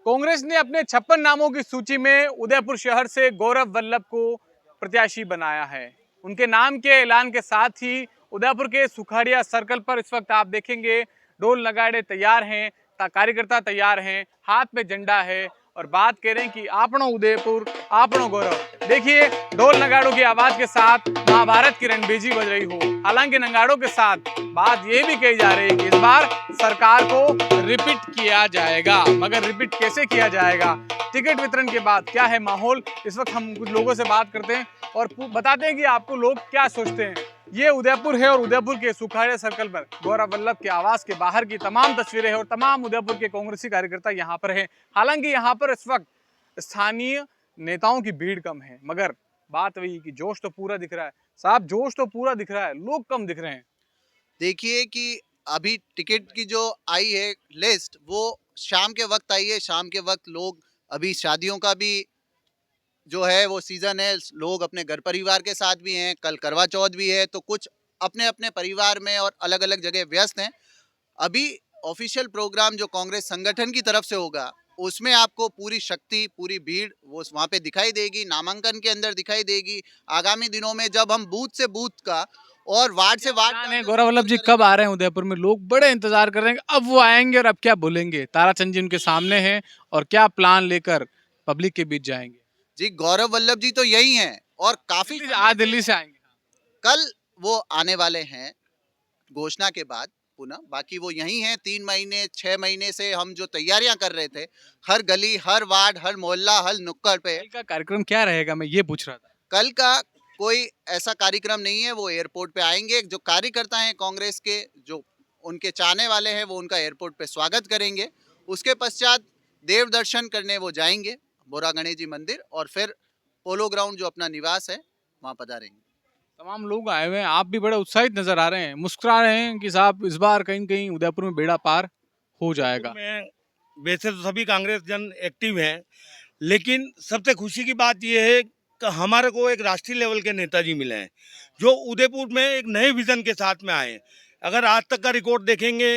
कांग्रेस ने अपने 56 नामों की सूची में उदयपुर शहर से गौरव वल्लभ को प्रत्याशी बनाया है। उनके नाम के ऐलान के साथ ही उदयपुर के सुखाड़िया सर्कल पर इस वक्त आप देखेंगे ढोल नगाड़े तैयार हैं, कार्यकर्ता तैयार हैं, हाथ में झंडा है और बात कह रहे हैं कि आपनो उदयपुर आपनो गौरव। देखिए ढोल नगाड़ों की आवाज के साथ महाभारत की रणबीजी बज रही हो। हालांकि नगाड़ों के साथ बात ये भी कही जा रही है कि इस बार सरकार को रिपीट किया जाएगा, मगर रिपीट कैसे किया जाएगा, टिकट वितरण के बाद क्या है माहौल, इस वक्त हम कुछ लोगों से बात करते हैं और बताते हैं कि आपको लोग क्या सोचते हैं। ये उदयपुर है और उदयपुर के सुखाड़िया सर्कल पर गौरव वल्लभ के आवास के बाहर की तमाम तस्वीरें हैं और तमाम उदयपुर के कांग्रेसी कार्यकर्ता यहाँ पर हैं। हालांकि यहाँ पर इस वक्त स्थानीय नेताओं की भीड़ कम है, मगर बात वही कि जोश तो पूरा दिख रहा है। साहब जोश तो पूरा दिख रहा है, लोग कम दिख रहे हैं। देखिए कि अभी टिकट की जो आई है लिस्ट वो शाम के वक्त आई है। शाम के वक्त लोग अभी शादियों का भी जो है वो सीजन है, लोग अपने घर परिवार के साथ भी हैं, कल करवा चौथ भी है, तो कुछ अपने अपने परिवार में और अलग अलग जगह व्यस्त हैं। अभी ऑफिशियल प्रोग्राम जो कांग्रेस संगठन की तरफ से होगा उसमें आपको पूरी शक्ति पूरी भीड़ वो वहाँ पे दिखाई देगी, नामांकन के अंदर दिखाई देगी। आगामी दिनों में जब हम बूथ से बूथ का और वार्ड से वार्ड गौरव वल्लभ जी कब आ रहे हैं उदयपुर में? लोग बड़े इंतजार कर रहे हैं अब वो आएंगे और अब क्या बोलेंगे। ताराचंद जी उनके सामने हैं और क्या प्लान लेकर पब्लिक के बीच जाएंगे। जी गौरव वल्लभ जी तो यही हैं और काफी आज दिल्ली से आएंगे। कल वो आने वाले हैं घोषणा के बाद पुनः। बाकी वो यही हैं। 3 महीने 6 महीने से हम जो तैयारियां कर रहे थे, हर गली हर वार्ड हर मोहल्ला हर नुक्कड़ पे। कल का कार्यक्रम क्या रहेगा, मैं ये पूछ रहा था। कल का कोई ऐसा कार्यक्रम नहीं है, वो एयरपोर्ट पे आएंगे। जो कार्यकर्ता हैं कांग्रेस के, जो उनके चाहने वाले हैं, वो उनका एयरपोर्ट पे स्वागत करेंगे। उसके पश्चात देव दर्शन करने वो जाएंगे बोरा गणेश जी मंदिर और फिर पोलो ग्राउंड जो अपना निवास है वहाँ पधारेंगे। तमाम लोग आए हुए हैं, आप भी बड़े उत्साहित नजर आ रहे हैं, मुस्कुरा रहे हैं कि साहब इस बार कहीं कहीं उदयपुर में बेड़ा पार हो जाएगा। वैसे तो सभी कांग्रेस जन एक्टिव हैं, लेकिन सबसे खुशी की बात यह है कि हमारे को एक राष्ट्रीय लेवल के नेताजी मिले हैं जो उदयपुर में एक नए विजन के साथ में आए हैं। अगर आज तक का रिकॉर्ड देखेंगे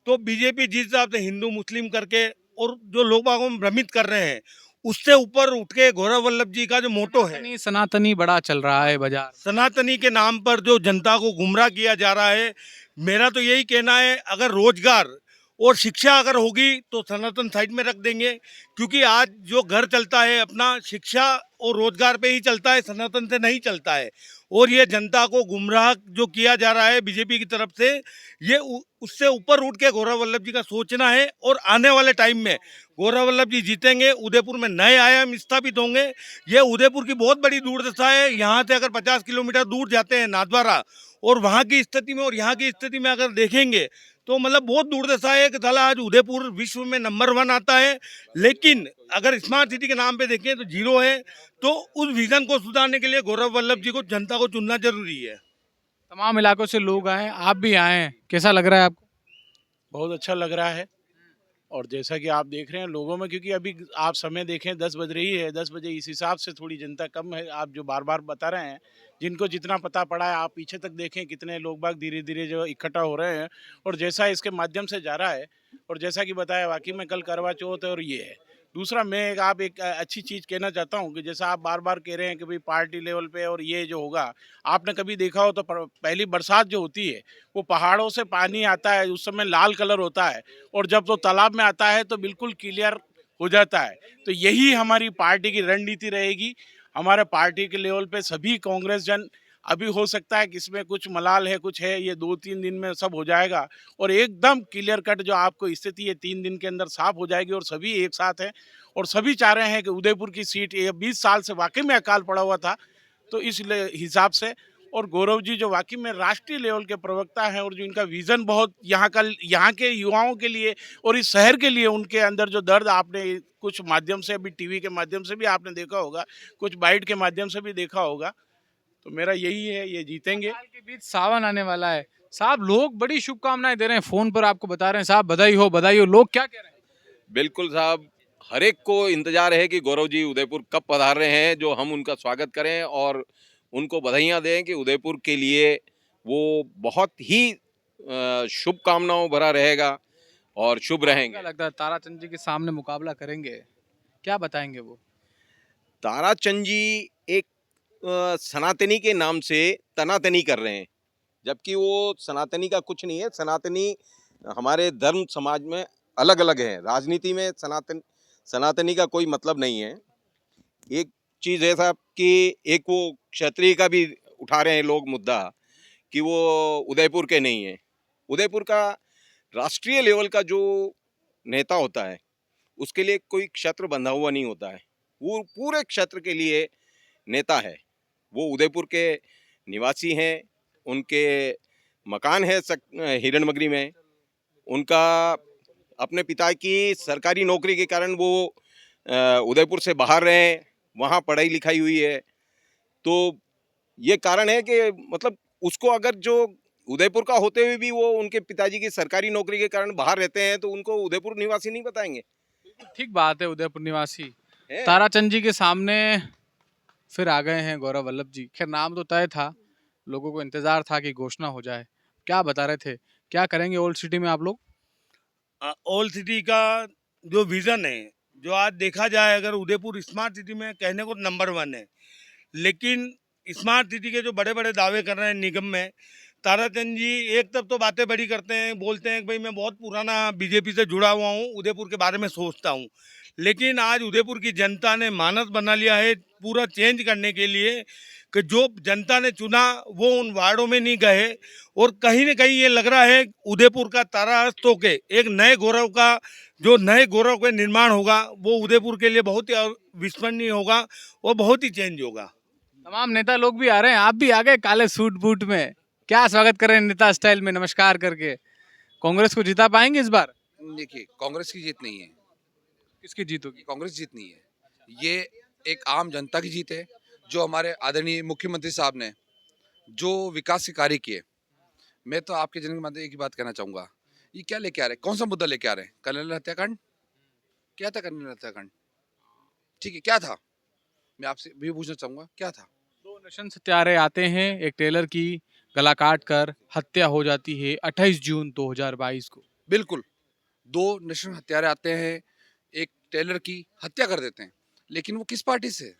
तो बीजेपी जिस हिसाब से हिंदू मुस्लिम करके और जो लोग बागों में भ्रमित कर रहे हैं, उससे ऊपर उठ के गौरव वल्लभ जी का जो मोटो है, सनातनी बड़ा चल रहा है बाजार, सनातनी के नाम पर जो जनता को गुमराह किया जा रहा है। मेरा तो यही कहना है, अगर रोजगार और शिक्षा अगर होगी तो सनातन साइड में रख देंगे, क्योंकि आज जो घर चलता है अपना शिक्षा और रोजगार पे ही चलता है, सनातन से नहीं चलता है। और ये जनता को गुमराह जो किया जा रहा है बीजेपी की तरफ से, ये उससे ऊपर उठ के गौरव वल्लभ जी का सोचना है। और आने वाले टाइम में गौरव वल्लभ जी जीतेंगे, उदयपुर में नए आयाम स्थापित होंगे। ये उदयपुर की बहुत बड़ी दुर्दशा है। यहाँ से अगर 50 किलोमीटर दूर जाते हैं नाथद्वारा, और वहाँ की स्थिति में और यहाँ की स्थिति में अगर देखेंगे तो मतलब बहुत दुर्दशा है कि साला आज उदयपुर विश्व में नंबर 1 आता है, लेकिन अगर स्मार्ट सिटी के नाम पे देखें तो 0 है। तो उस विजन को सुधारने के लिए गौरव वल्लभ जी को जनता को चुनना जरूरी है। तमाम इलाकों से लोग आए, आप भी आए हैं, कैसा लग रहा है आपको? बहुत अच्छा लग रहा है। और जैसा कि आप देख रहे हैं लोगों में, क्योंकि अभी आप समय देखें 10 बज रही है, 10 बजे इस हिसाब से थोड़ी जनता कम है। आप जो बार बार बता रहे हैं, जिनको जितना पता पड़ा है, आप पीछे तक देखें कितने लोग बाग धीरे धीरे जो इकट्ठा हो रहे हैं और जैसा इसके माध्यम से जा रहा है। और जैसा कि बताया वाकई में कल करवा चौथ है और ये है। दूसरा मैं एक अच्छी चीज़ कहना चाहता हूँ कि जैसा आप बार बार कह रहे हैं कि भाई पार्टी लेवल पे और ये जो होगा, आपने कभी देखा हो तो पहली बरसात जो होती है वो पहाड़ों से पानी आता है, उस समय लाल कलर होता है और जब तो तालाब में आता है तो बिल्कुल क्लियर हो जाता है। तो यही हमारी पार्टी की रणनीति रहेगी। हमारे पार्टी के लेवल पे सभी कांग्रेस जन, अभी हो सकता है कि इसमें कुछ मलाल है कुछ है, ये 2-3 दिन में सब हो जाएगा और एकदम क्लियर कट जो आपको स्थिति है 3 दिन के अंदर साफ हो जाएगी। और सभी एक साथ हैं और सभी चाह रहे हैं कि उदयपुर की सीट, ये 20 साल से वाकई में अकाल पड़ा हुआ था, तो इस हिसाब से। और गौरव जी जो वाकई में राष्ट्रीय लेवल के प्रवक्ता हैं और जो इनका विजन बहुत यहाँ के युवाओं के लिए और इस शहर के लिए, उनके अंदर जो दर्द आपने कुछ माध्यम से, अभी टीवी के माध्यम से भी आपने देखा होगा, कुछ बाइट के माध्यम से भी देखा होगा। तो मेरा यही है, ये जीतेंगे। साल के बीच सावन आने वाला है साहब, लोग बड़ी शुभकामनाएं दे रहे हैं, फोन पर आपको बता रहे हैं साहब बधाई हो बधाई हो, लोग क्या कह रहे हैं? बिल्कुल साहब, हर एक को इंतजार है कि गौरव जी उदयपुर कब पधार रहे हैं, जो हम उनका स्वागत करें और उनको बधाइयाँ दें कि उदयपुर के लिए वो बहुत ही शुभकामनाओं भरा रहेगा। और शुभ क्या रहेंगे। लगता है ताराचंद जी के सामने मुकाबला करेंगे, क्या बताएंगे वो? ताराचंद जी एक सनातनी के नाम से तनातनी कर रहे हैं, जबकि वो सनातनी का कुछ नहीं है। सनातनी हमारे धर्म समाज में अलग अलग है, राजनीति में सनातनी का कोई मतलब नहीं है। एक चीज़ है साहब कि एक वो क्षत्रिय का भी उठा रहे हैं लोग मुद्दा कि वो उदयपुर के नहीं है। उदयपुर का राष्ट्रीय लेवल का जो नेता होता है उसके लिए कोई क्षत्र बंधा हुआ नहीं होता है, वो पूरे क्षेत्र के लिए नेता है। वो उदयपुर के निवासी हैं, उनके मकान है हिरणमगरी में। उनका अपने पिता की सरकारी नौकरी के कारण वो उदयपुर से बाहर रहे, वहाँ पढ़ाई लिखाई हुई है। तो ये कारण है कि मतलब उसको अगर जो उदयपुर का होते हुए भी वो उनके पिताजी की सरकारी नौकरी के कारण बाहर रहते हैं तो उनको उदयपुर निवासी नहीं बताएंगे। ठीक बात है, उदयपुर निवासी है। ताराचंद जी के सामने फिर आ गए हैं गौरव वल्लभ जी। खैर नाम तो तय था, लोगों को इंतजार था कि घोषणा हो जाए। क्या बता रहे थे, क्या करेंगे ओल्ड सिटी में आप लोग? ओल्ड सिटी का जो विजन है, जो आज देखा जाए, अगर उदयपुर स्मार्ट सिटी में कहने को नंबर 1 है, लेकिन स्मार्ट सिटी के जो बड़े बड़े दावे कर रहे हैं निगम में, ताराचंद जी एक तब तो बातें बड़ी करते हैं, बोलते हैं कि भाई मैं बहुत पुराना बीजेपी से जुड़ा हुआ हूँ, उदयपुर के बारे में सोचता हूँ। लेकिन आज उदयपुर की जनता ने मानस बना लिया है पूरा चेंज करने के लिए कि जो जनता ने चुना वो उन वार्डों में नहीं गए, और कहीं ना कहीं ये लग रहा है उदयपुर का तारास्त होके एक नए गौरव का, जो नए गौरव का निर्माण होगा वो उदयपुर के लिए बहुत ही अविस्मरणीय होगा और बहुत ही चेंज होगा। तमाम नेता लोग भी आ रहे हैं, आप भी आ गए काले सूट बूट में। क्या स्वागत कर रहे हैं नेता स्टाइल में, नमस्कार करके? कांग्रेस को जिता पाएंगे इस बार? देखिए, कांग्रेस की जीत नहीं है, किसकी जीत होगी? कांग्रेस जीत नहीं है। ये एक आम जनता की जीत है, जो हमारे आदरणीय मुख्यमंत्री साहब ने जो विकास के कार्य किए। मैं तो आपके जन के माध्यम से एक ही बात कहना चाहूँगा, ये क्या लेके आ रहे हैं, कौन सा मुद्दा लेके आ रहे हैं? कर्नल हत्याकांड, क्या था कर्नल हत्याकांड? ठीक है, क्या था? मैं आपसे भी पूछना चाहूँगा, क्या था? दो नशंस हत्यारे आते हैं, एक टेलर की गला काट कर हत्या हो जाती है 28 जून 2022 को। बिल्कुल, 2 नशे हत्यारे आते हैं, एक टेलर की हत्या कर देते हैं, लेकिन वो किस पार्टी से,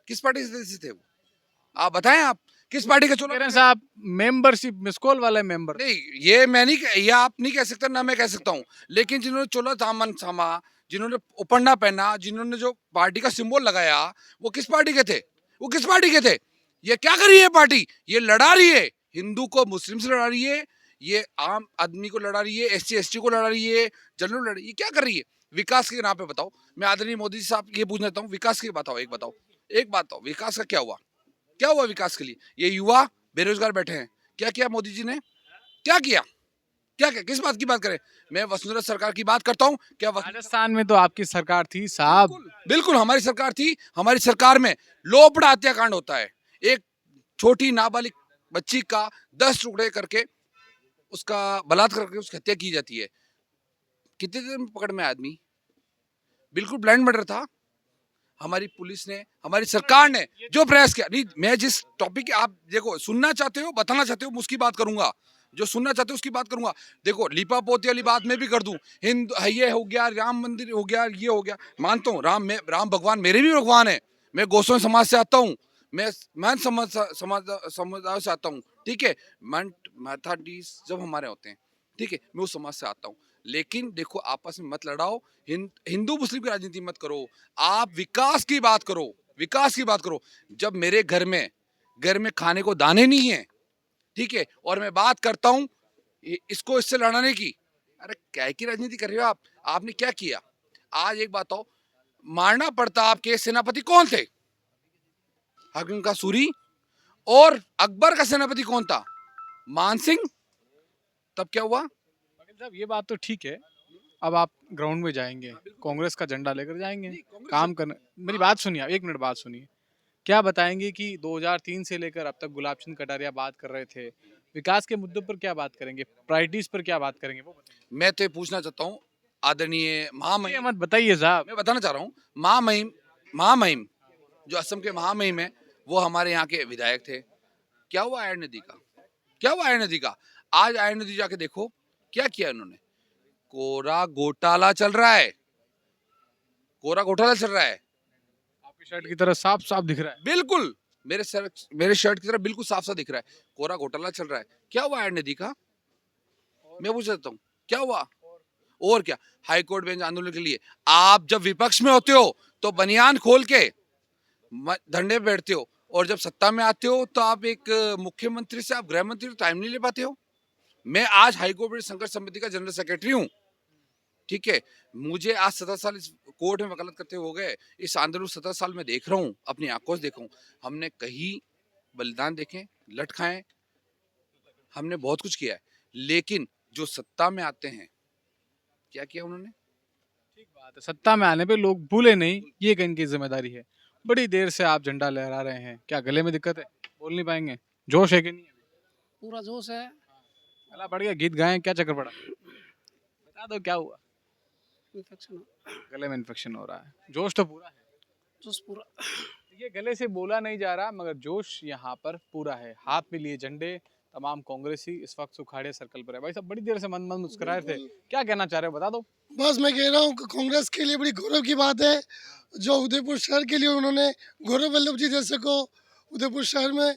किस पार्टी से थे वो? आप बताएं, आप किस पार्टी के कह चुनाव? रहे हैं साहब मेंबरशिप मिसकॉल वाले मेंबर। नहीं, ये मैं नहीं ये आप नहीं कह सकते, ना मैं कह सकता हूँ। लेकिन जिन्होंने चोला दामन थामा, जिन्होंने उपन्ना पहना, जिन्होंने जो पार्टी का सिंबल लगाया, वो किस पार्टी के थे? वो किस पार्टी के थे? ये क्या कर रही है पार्टी? ये लड़ा रही है हिंदू को मुस्लिम से लड़ा रही है, ये आम आदमी को लड़ा रही है, एससी एसटी को लड़ा रही है, जनरल लड़ा रही है। ये क्या कर रही है? विकास के नाम पे बताओ। मैं आदरणीय मोदी जी साहब ये पूछना चाहता हूँ, विकास की बताओ, एक बताओ, एक बात बताओ, विकास का क्या हुआ? क्या हुआ विकास के लिए? ये युवा बेरोजगार बैठे हैं, क्या किया मोदी जी ने? क्या किया? क्या किया? किस बात की बात करें? मैं वसुंधरा सरकार की बात करता हूँ। क्या राजस्थान में तो आपकी सरकार थी साहब। बिल्कुल, बिल्कुल हमारी सरकार थी। हमारी सरकार में लोपड़ा हत्याकांड होता है। एक छोटी नाबालिग बच्ची का 10 टुकड़े करके उसका बलात्कार करके उसकी हत्या की जाती है। कितने देर में पकड़ में आदमी? बिल्कुल ब्लाइंड मर्डर था। हमारी पुलिस ने, हमारी सरकार ने जो प्रयास किया, नहीं मैं जिस टॉपिक आप देखो सुनना चाहते हो, बताना चाहते हो, मैं उसकी बात करूंगा। जो सुनना चाहते हो उसकी बात करूंगा। देखो लीपा पोती वाली बात मैं भी कर दूं, हिंद ये हो गया, राम मंदिर हो गया, ये हो गया, मानता हूँ राम भगवान मेरे भी भगवान है। मैं गोस्वामी समाज से आता हूँ, मैं समुदाय से आता हूँ, ठीक है। मैथाडीज जब हमारे होते हैं, ठीक है, मैं उस समाज से आता हूँ। लेकिन देखो आपस में मत लड़ाओ, हिंदू मुस्लिम की राजनीति मत करो, आप विकास की बात करो, विकास की बात करो। जब मेरे घर में खाने को दाने नहीं है, ठीक है, और मैं बात करता हूं इसको इससे लड़ाने की, अरे क्या की राजनीति कर रहे हो आप? आपने क्या किया? आज एक बात हो, महाराणा प्रताप के सेनापति कौन थे? हकिम का सूरी। और अकबर का सेनापति कौन था? मान सिंह। तब क्या हुआ? वकील साहब ये बात तो ठीक है, अब आप ग्राउंड में जाएंगे, कांग्रेस का झंडा लेकर जाएंगे, काम करने। मेरी बात सुनिए, आप 1 मिनट बात सुनिए। क्या बताएंगे कि 2003 से लेकर अब तक गुलाब चंद कटारिया बात कर रहे थे, विकास के मुद्दों पर क्या बात करेंगे, प्रायोरिटीज पर क्या बात करेंगे, वो बताइए। मैं तो ये पूछना चाहता हूँ, आदरणीय ये महामहिम, मत बताइए साहब। मैं बताना चाह रहा हूँ, महामहिम जो असम के महामहिम है, वो हमारे यहाँ के विधायक थे। क्या हुआ आयरन नदी का? क्या हुआ आयरन नदी का? आज आयरन नदी जाके देखो क्या किया उन्होंने। कोरा घोटाला चल रहा है, कोरा घोटाला चल रहा है। आपकी शर्ट की तरह साफ साफ दिख रहा है। बिल्कुल मेरे शर्ट की तरह बिल्कुल साफ साफ दिख रहा है, कोरा घोटाला चल रहा है। क्या हुआ एड नदी का? मैं पूछ सकता हूँ क्या हुआ? और क्या? हाईकोर्ट बेंच आंदोलन के लिए आप जब विपक्ष में होते हो तो बनियान खोल के धरने पे बैठते हो, और जब सत्ता में आते हो तो आप एक मुख्यमंत्री से आप गृह मंत्री टाइम नहीं ले पाते हो। मैं आज हाईकोर्ट संघर्ष समिति का जनरल सेक्रेटरी हूँ, ठीक है। मुझे आज 17 साल इस कोर्ट में वकालत करते हो गए। इस आंदोलन 17 साल में देख रहा हूँ, अपनी आंखों से देखा हूँ। हमने कहीं बलिदान देखे, लट खाए, हमने बहुत कुछ किया है, लेकिन जो सत्ता में आते हैं क्या किया उन्होंने? ठीक बात है, सत्ता में आने पे लोग भूले नहीं, ये इनकी जिम्मेदारी है। बड़ी देर से आप झंडा लहरा रहे हैं, क्या गले में दिक्कत है? बोल नहीं पाएंगे? जोश है कि नहीं? पूरा जोश है। गला पड़ गया, गीत गाएं, क्या चक्कर पड़ा? बता दो क्या हुआ? इन्फेक्शन, गले में इन्फेक्शन हो रहा है, जोश तो पूरा है। जोश पूरा। ये गले से बोला नहीं जा रहा, मगर जोश यहाँ पर पूरा है। हाथ में लिए झंडे तमाम कांग्रेसी इस वक्त सुखाड़िया सर्कल पर है। भाई साहब बड़ी देर से मन मुस्कुराए थे, क्या कहना चाह रहे हो बता दो? बस मैं कह रहा हूँ कि कांग्रेस के लिए बड़ी गौरव की बात है जो उदयपुर शहर के लिए उन्होंने गौरव वल्लभ जी जैसे को उदयपुर शहर में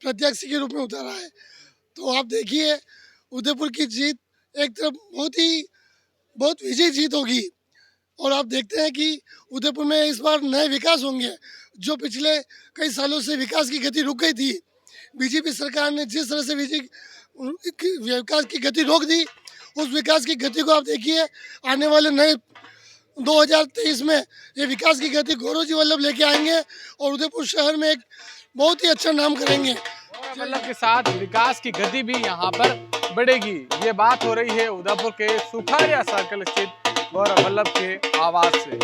प्रत्याशी के रूप में उतारा है। तो आप देखिए उदयपुर की जीत एक तरफ बहुत विजयी जीत होगी, और आप देखते हैं कि उदयपुर में इस बार नए विकास होंगे। जो पिछले कई सालों से विकास की गति रुक गई थी, बीजेपी सरकार ने जिस तरह से विकास की गति रोक दी, उस विकास की गति को आप देखिए आने वाले नए 2023 में ये विकास की गति गौरव जी वल्लभ लेके आएंगे और उदयपुर शहर में एक बहुत ही अच्छा नाम करेंगे। गौरव वल्लभ के साथ विकास की गति भी यहाँ पर बढ़ेगी। ये बात हो रही है उदयपुर के सुखाड़िया सर्कल स्थित गौरव वल्लभ के आवास से।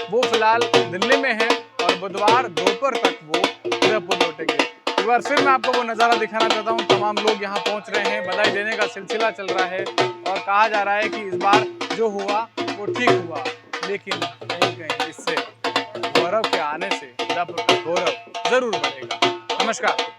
वो फिलहाल दिल्ली में है और बुधवार दोपहर तक वो उदयपुर लौटेंगे। एक बार फिर मैं आपको वो नज़ारा दिखाना चाहता हूँ। तमाम लोग यहाँ पहुँच रहे हैं, बधाई देने का सिलसिला चल रहा है और कहा जा रहा है कि इस बार जो हुआ वो ठीक हुआ, लेकिन कहीं कहीं इससे गौरव के आने से उदयपुर का गौरव जरूर बढ़ेगा। नमस्कार।